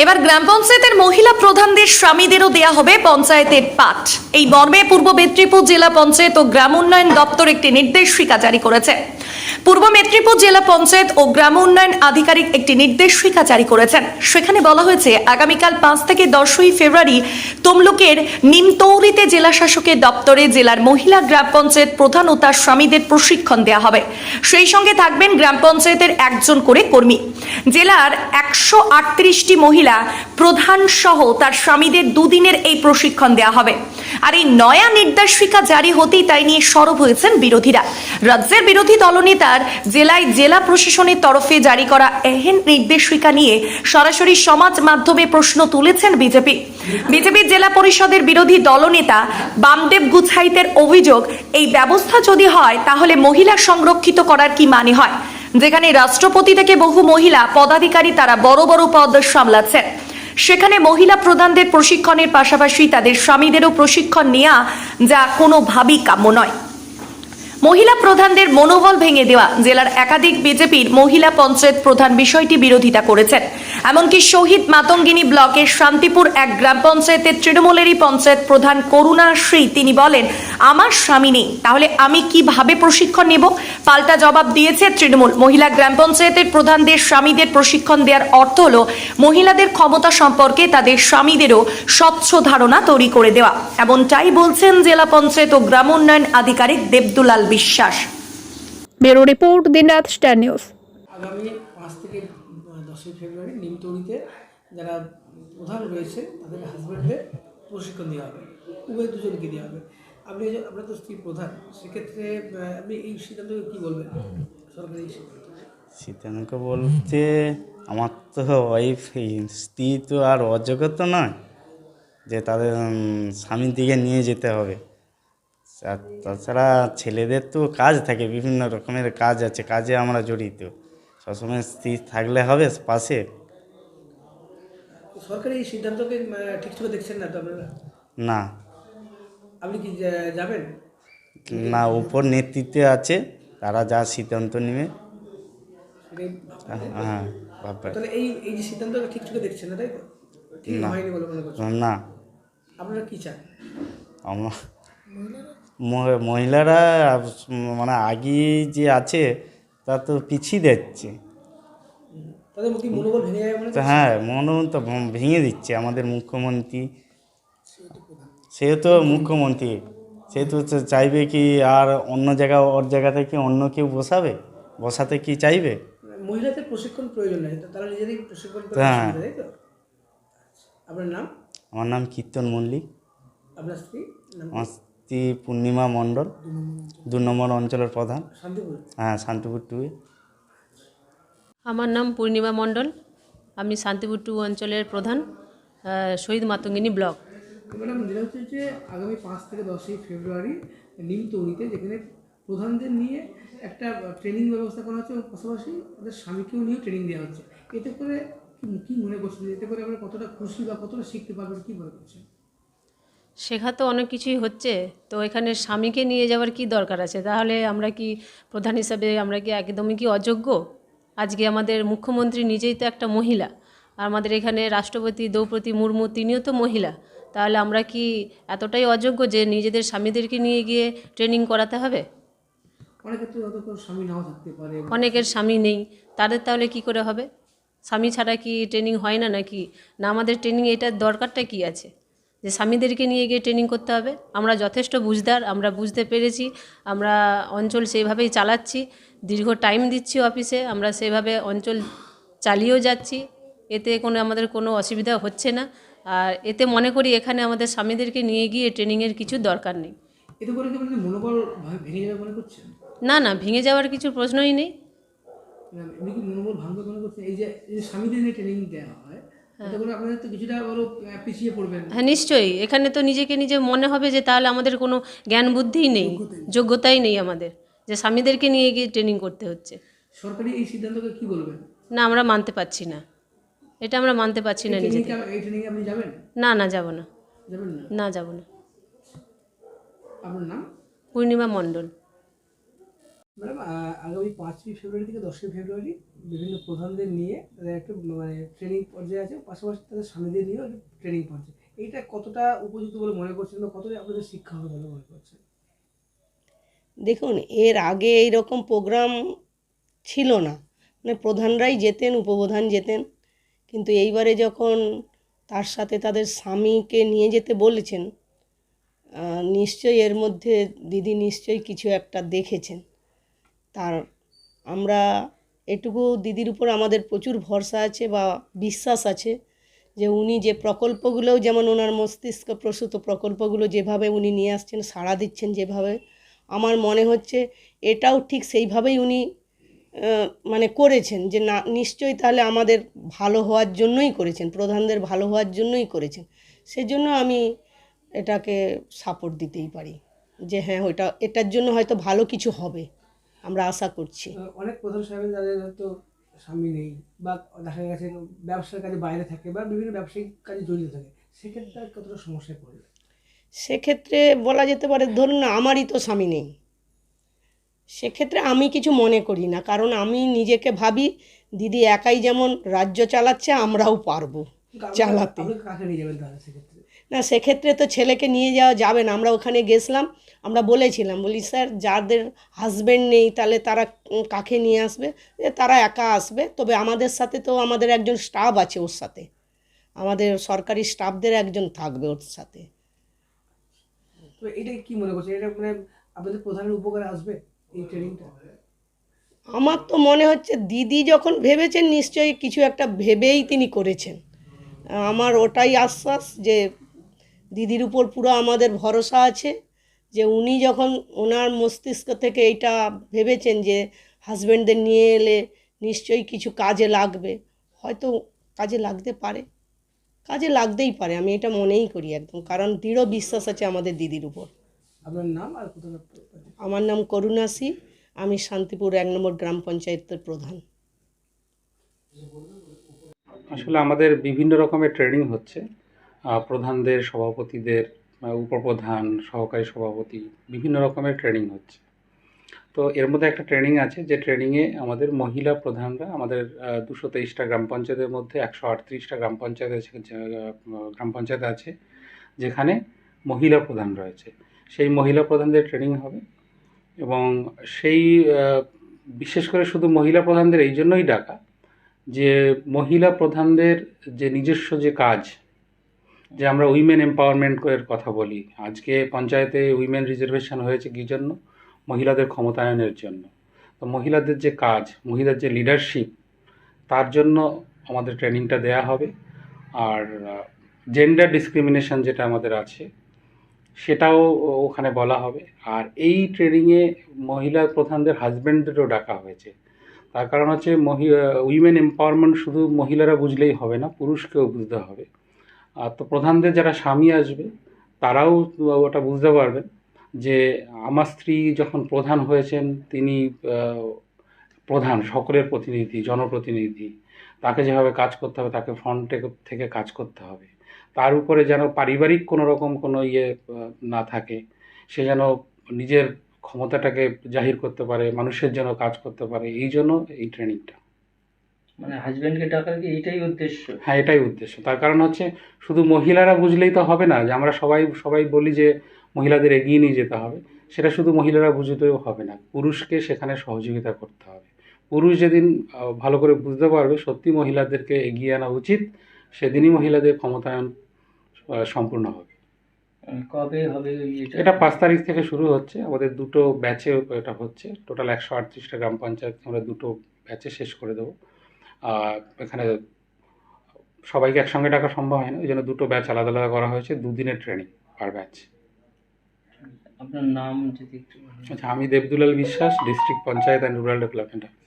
এবার গ্রাম পঞ্চায়েতের মহিলা প্রধানদের স্বামীদেরও দেয়া হবে পঞ্চায়েতের পাঠ। এই মর্মে পূর্ব মেদিনীপুর জেলা পঞ্চায়েত ও গ্রাম উন্নয়ন দপ্তর একটি নির্দেশিকা জারি করেছে। পূর্ব মেদিনীপুর জেলা পঞ্চায়েত ও গ্রাম উন্নয়ন আধিকারিক একটি নির্দেশিকা জারি করেছেন। সেখানে বলা হয়েছে আগামীকাল 5 থেকে 10ই ফেব্রুয়ারি তমলুকের নিমতৌরিতে জেলা শাসকের দপ্তরে জেলার মহিলা গ্রাম পঞ্চায়েত প্রধান ও তার স্বামীদের প্রশিক্ষণ দেওয়া হবে। সেই সঙ্গে থাকবেন গ্রাম পঞ্চায়েতের একজন করে কর্মী। জেলার 138টি মহিলা প্রধান সহ তার স্বামীদের দুদিনের এই প্রশিক্ষণ দেওয়া হবে। আর এই নয়া নির্দেশিকা জারি হতেই তাই নিয়ে সরব হয়েছেন বিরোধীরা। রাজ্যের বিরোধী দলনেতার জেলায় জেলা প্রশাসনের তরফে জারি করা এহেন নির্দেশিকা নিয়ে সরাসরি সমাজ মাধ্যমে প্রশ্ন তুলেছেন বিজেপির জেলা পরিষদের বিরোধী দলনেতা বামদেব গুছাইতের অভিযোগ, এই ব্যবস্থা যদি হয় তাহলে মহিলা সংরক্ষিত করার কি মানে হয়, যেখানে রাষ্ট্রপতি থেকে বহু মহিলা পদাধিকারী তারা বড় বড় পদ সামলাচ্ছেন। সেখানে মহিলা প্রধানদের প্রশিক্ষণের পাশাপাশি তাদের স্বামীদেরও প্রশিক্ষণ নেওয়া যা কোনোভাবেই কাম্য নয়। মহিলা প্রধানদের মনোবল ভেঙে দেওয়া জেলার একাধিক বিজেপির মহিলা পঞ্চায়েত প্রধান বিষয়টি বিরোধিতা করেছেন। এমনকি শহীদ মাতঙ্গিনী ব্লকের শান্তিপুর এক গ্রাম পঞ্চায়েতের তৃণমূলেরই পঞ্চায়েত প্রধান করুণা শ্রী তিনি বলেন, আমার স্বামী নেই, তাহলে আমি কিভাবে প্রশিক্ষণ নেব? পাল্টা জবাব দিয়েছে তৃণমূল। মহিলা গ্রাম পঞ্চায়েতের প্রধানদের স্বামীদের প্রশিক্ষণ দেওয়ার অর্থ হলো মহিলাদের ক্ষমতা সম্পর্কে তাদের স্বামীদেরও স্বচ্ছ ধারণা তৈরি করে দেওয়া। এমনটাই বলছেন জেলা পঞ্চায়েত ও গ্রাম উন্নয়ন আধিকারিক দেবদুলাল বিশ্বাস। ব্যুরো রিপোর্ট, দিনরাত স্টার নিউজ। আগামী 5 থেকে 10ই ফেব্রুয়ারি নিমতৌরিতে যারা প্রধান রয়েছে তাদের হাজব্যান্ডদের প্রশিক্ষণ দেওয়া হবে, উভয় দুজনকে দেওয়া হবে। আপনার তো স্ত্রী প্রধান, সেক্ষেত্রে আপনি এই সিদ্ধান্তকে কী বলবেন? সরকারি সিদ্ধান্ত বলতে আমার তো ওয়াইফ স্ত্রী তো আর অযোগ্য তো নয় যে তাদের স্বামীর দিকে নিয়ে যেতে হবে। আর তাছাড়া ছেলেদের তো কাজ থাকে, বিভিন্ন রকমের কাজ আছে, কাজে আমরা জড়িত, সবসময় স্ত্রী থাকলে হবে পাশে। সরকারি এই সিদ্ধান্তকে ঠিক করে দেখছেন না তো আপনারা? না, আপনি কি যাবেন? না, উপর নেতৃত্বে আছে, তারা যা সিদ্ধান্ত নেবে। হ্যাঁ, ভাববে। তাহলে এই যে সিদ্ধান্তটা ঠিক করে দেখছেন না, তাই তো? ঠিক হয়নি বলে মনে করছেন? না, আপনারা কি চান? আমার মহিলারা মানে আগে যে আছে তা তো পিছিয়ে দিচ্ছে। তাদের কি মনোবল ভেঙে যাবে মনে করছেন? হ্যাঁ, মনোবল তো ভেঙে দিচ্ছে আমাদের মুখ্যমন্ত্রী। সে তো মুখ্যমন্ত্রী, সে তো চাইবে কি আর অন্য জায়গা ওর জায়গা থেকে অন্য কেউ বসাতে কি চাইবে? মহিলাদের প্রশিক্ষণ প্রয়োজন নেই, তারা নিজেরাই প্রশিক্ষণ করে, তাই তো? আপনার নাম? আমার নাম কীর্তন মল্লিক। আপনার স্ত্রী? আমার স্ত্রী পূর্ণিমা মণ্ডল, 2 নম্বর অঞ্চলের প্রধান। শান্তিপুর? হ্যাঁ, শান্তিপুর 2। আমার নাম পূর্ণিমা মণ্ডল, আমি শান্তিপুর 2 অঞ্চলের প্রধান, শহীদ মাতঙ্গিনী ব্লক। ম্যাডাম, যেটা হচ্ছে যে আগামী 5 থেকে 10ই ফেব্রুয়ারি নিমতৌরিতে যেখানে প্রধানদের নিয়ে একটা ট্রেনিং ব্যবস্থা করা হচ্ছে, এবং পাশাপাশি তাদের স্বামীকেও নিয়ে ট্রেনিং দেওয়া হচ্ছে। এতে করে কী মনে করছেন, এতে করে আমরা কতটা খুশি বা কতটা শিখতে পারবেন, কী মনে করছেন? শেখা তো অনেক কিছুই হচ্ছে, তো এখানে স্বামীকে নিয়ে যাওয়ার কি দরকার আছে? তাহলে আমরা কি প্রধান হিসাবে আমরা কি একদমই কি অযোগ্য? আজকে আমাদের মুখ্যমন্ত্রী নিজেই তো একটা মহিলা, আর আমাদের এখানে রাষ্ট্রপতি দ্রৌপদী মুর্মু তিনিও তো মহিলা। তাহলে আমরা কি এতটাই অযোগ্য যে নিজেদের স্বামীদেরকে নিয়ে গিয়ে ট্রেনিং করাতে হবে? অনেকের তো হয়তো স্বামী নাও থাকতে পারে, অনেকের স্বামী নেই, তাদের তাহলে কি করে হবে? স্বামী ছাড়া কি ট্রেনিং হয় না নাকি? না, আমাদের ট্রেনিং এটার দরকারটা কি আছে যে স্বামীদেরকে নিয়ে গিয়ে ট্রেনিং করতে হবে? আমরা যথেষ্ট বুঝদার, আমরা বুঝতে পেরেছি, আমরা অঞ্চল সেইভাবেই চালাচ্ছি, দীর্ঘ টাইম দিচ্ছি অফিসে, আমরা সেভাবে অঞ্চল চালিয়েও যাচ্ছি, এতে আমাদের কোনো অসুবিধা হচ্ছে না। আর এতে মনে করি এখানে আমাদের স্বামীদেরকে নিয়ে গিয়ে ট্রেনিংয়ের কিছু দরকার নেই। এতে করে কি আপনাদের মনোবল ভেঙে যাবে মনে করছেন? না, ভেঙে যাওয়ার কিছু প্রশ্নই নেই। এমনি কি মনোবল ভাঙবে মনে করছেন? এই যে স্বামীদের নিয়ে ট্রেনিং দেওয়া হয়, এতে করে আপনাদের তো কিছুটা আরও পিছিয়ে পড়বেন। হ্যাঁ, নিশ্চয়ই। এখানে তো নিজে মনে হবে যে তাহলে আমাদের কোনো জ্ঞান বুদ্ধিই নেই, যোগ্যতাই নেই আমাদের, যে স্বামীদেরকে নিয়ে গিয়ে ট্রেনিং করতে হচ্ছে। সরকারি এই সিদ্ধান্তকে কী বলবেন? না, আমরা মানতে পারছি না, এটা আমরা মানতে পারছি না নিজেকে। এই ট্রেনিংয়ে আপনি যাবেন? না, যাব না। যাবেন না? না, যাব না। আপনার নাম? পূর্ণিমা মণ্ডল। ম্যাডাম আগামী 5ই ফেব্রুয়ারি থেকে 10ই ফেব্রুয়ারি বিভিন্ন প্রধানদের নিয়ে তাদের একটা মানে ট্রেনিং পর্যায়ে আছে, পাশাপাশি তাদের স্বামীদের নিয়েও একটা ট্রেনিং পর্যায়ে। এইটা কতটা উপযুক্ত বলে মনে করছেন বা কতটা আপনাদের শিক্ষা হবে বলে মনে করছেন? দেখুন, এর আগে এইরকম প্রোগ্রাম ছিল না, মানে প্রধানরাই যেতেন, উপপ্রধান যেতেন, কিন্তু এইবারে যখন তার সাথে তাদের স্বামীকে নিয়ে যেতে বলেছেন, নিশ্চয়ই এর মধ্যে দিদি নিশ্চয়ই কিছু একটা দেখেছেন। তার আমরা এটুকু দিদির উপর আমাদের প্রচুর ভরসা আছে বা বিশ্বাস আছে যে উনি যে প্রকল্পগুলোও, যেমন ওনার মস্তিষ্ক প্রসূত প্রকল্পগুলো যেভাবে উনি নিয়ে আসছেন, সাড়া দিচ্ছেন যেভাবে, আমার মনে হচ্ছে এটাও ঠিক সেইভাবেই উনি মানে করেছেন, যে না নিশ্চয়ই তাহলে আমাদের ভালো হওয়ার জন্যই করেছেন, প্রধানদের ভালো হওয়ার জন্যই করেছেন। সেজন্য আমি এটাকে সাপোর্ট দিতেই পারি যে হ্যাঁ, এটার জন্য হয়তো ভালো কিছু হবে, আমরা আশা করছি। অনেক প্রধান সাহেবের যাদের হয়তো স্বামী নেই বা দেখা গেছে ব্যবসার কাজে বাইরে থাকে বা বিভিন্ন ব্যবসায়িক কাজে জড়িত থাকে, সেক্ষেত্রে তারা কতটা সমস্যায় পড়বে? সেক্ষেত্রে বলা যেতে পারে, ধরুন না, আমারই তো স্বামী নেই, সেক্ষেত্রে আমি কিছু মনে করি না, কারণ আমি নিজেকে ভাবি দিদি একাই যেমন রাজ্য চালাচ্ছে, আমরাও পারবো চালাতে। আপনি কাকে নিয়ে যাবেন তাহলে সেক্ষেত্রে? না, সেক্ষেত্রে তো ছেলেকে নিয়ে যাওয়া যাবে না। আমরা ওখানে গেছিলাম, আমরা বলেছিলাম, বলি স্যার যাদের হাজব্যান্ড নেই তাহলে তারা কাকে নিয়ে আসবে, যে তারা একা আসবে, তবে আমাদের সাথে তো আমাদের একজন স্টাফ আছে, ওর সাথে আমাদের সরকারি স্টাফদের একজন থাকবে ওর সাথে। তো এটা কি মনে করছেন, এটা মানে আপনাদের প্রধানের উপকারে আসবে এই ট্রেনিংটা? আমার তো মনে হচ্ছে দিদি যখন ভেবেছেন, নিশ্চয়ই কিছু একটা ভেবেই তিনি করেছেন। আমার ওটাই আশ্বাস যে দিদির উপর পুরো আমাদের ভরসা আছে, যে উনি যখন ওনার মস্তিষ্ক থেকে এইটা ভেবেছেন যে হাজব্যান্ডদের নিয়ে এলে নিশ্চয়ই কিছু কাজে লাগবে, হয়তো কাজে লাগতে পারে, কাজে লাগতেই পারে, আমি এটা মনেই করি একদম, কারণ দৃঢ় বিশ্বাস আছে আমাদের দিদির উপর। আপনার নাম আর কোথাও? আমার নাম করুণাসী, আমি শান্তিপুর 1 নম্বর গ্রাম পঞ্চায়েতের প্রধান। আসলে আমাদের বিভিন্ন রকমের ট্রেনিং হচ্ছে, প্রধানদের, সভাপতিদের, উপপ্রধান, সহকারী সভাপতি, বিভিন্ন রকমের ট্রেনিং হচ্ছে। তো এর মধ্যে একটা ট্রেনিং আছে, যে ট্রেনিংয়ে আমাদের মহিলা প্রধানরা, আমাদের 223টা গ্রাম পঞ্চায়েতের মধ্যে 138টা গ্রাম পঞ্চায়েত আছে, গ্রাম পঞ্চায়েত আছে যেখানে মহিলা প্রধান রয়েছে, সেই মহিলা প্রধানদের ট্রেনিং হবে। এবং সেই বিশেষ করে শুধু মহিলা প্রধানদের এই জন্যই ডাকা, যে মহিলা প্রধানদের যে নিজস্ব যে কাজ, যে আমরা উইমেন এম্পাওয়ারমেন্টের কথা বলি, আজকে পঞ্চায়েতে উইমেন রিজার্ভেশন হয়েছে কী জন্য? মহিলাদের ক্ষমতায়নের জন্য। তো মহিলাদের যে কাজ, মহিলার যে লিডারশিপ, তার জন্য আমাদের ট্রেনিংটা দেয়া হবে। আর জেন্ডার ডিসক্রিমিনেশন যেটা আমাদের আছে সেটাও ওখানে বলা হবে। আর এই ট্রেনিংয়ে মহিলা প্রধানদের হাজব্যান্ডদেরও ডাকা হয়েছে। তার কারণ হচ্ছে উইমেন এম্পাওয়ারমেন্ট শুধু মহিলারা বুঝলেই হবে না, পুরুষকেও বুঝতে হবে। আর তো প্রধানদের যারা স্বামী আসবে তারাও ওটা বুঝতে পারবেন যে আমার স্ত্রী যখন প্রধান হয়েছেন, তিনি প্রধান, সকলের প্রতিনিধি, জনপ্রতিনিধি, তাকে যেভাবে কাজ করতে হবে, তাকে ফ্রন্টে থেকে কাজ করতে হবে। তার উপরে যেন পারিবারিক কোনো রকম কোনো না থাকে, সে যেন নিজের ক্ষমতাটাকে জাহির করতে পারে, মানুষের জন্য কাজ করতে পারে, এই জন্য এই ট্রেনিংটা। মানে হাজব্যান্ডকে ডাকার কি এটাই উদ্দেশ্য? হ্যাঁ, এটাই উদ্দেশ্য। তার কারণ হচ্ছে শুধু মহিলারা বুঝলেই তো হবে না, যে আমরা সবাই বলি যে মহিলাদের এগিয়ে নিয়ে যেতে হবে, সেটা শুধু মহিলারা বুঝতেও হবে না, পুরুষকে সেখানে সহযোগিতা করতে হবে। পুরুষ যেদিন ভালো করে বুঝতে পারবে সত্যি মহিলাদেরকে এগিয়ে আনা উচিত, সেদিনই মহিলাদের ক্ষমতায়ন সম্পূর্ণ হবে। কবে হবে এটা 5 তারিখ থেকে শুরু হচ্ছে, আমাদের 2টো ব্যাচে এটা হচ্ছে। টোটাল 138টা গ্রাম পঞ্চায়েত আমরা 2টো ব্যাচে শেষ করে দেবো। এখানে সবাইকে একসঙ্গে ডাকা সম্ভব হয় না, ওই জন্য 2টো ব্যাচ আলাদা আলাদা করা হয়েছে, 2 দিনের ট্রেনিং পার ব্যাচ। আপনার নাম যদি একটু? আচ্ছা, আমি দেবদুলাল বিশ্বাস, district panchayat and rural development office.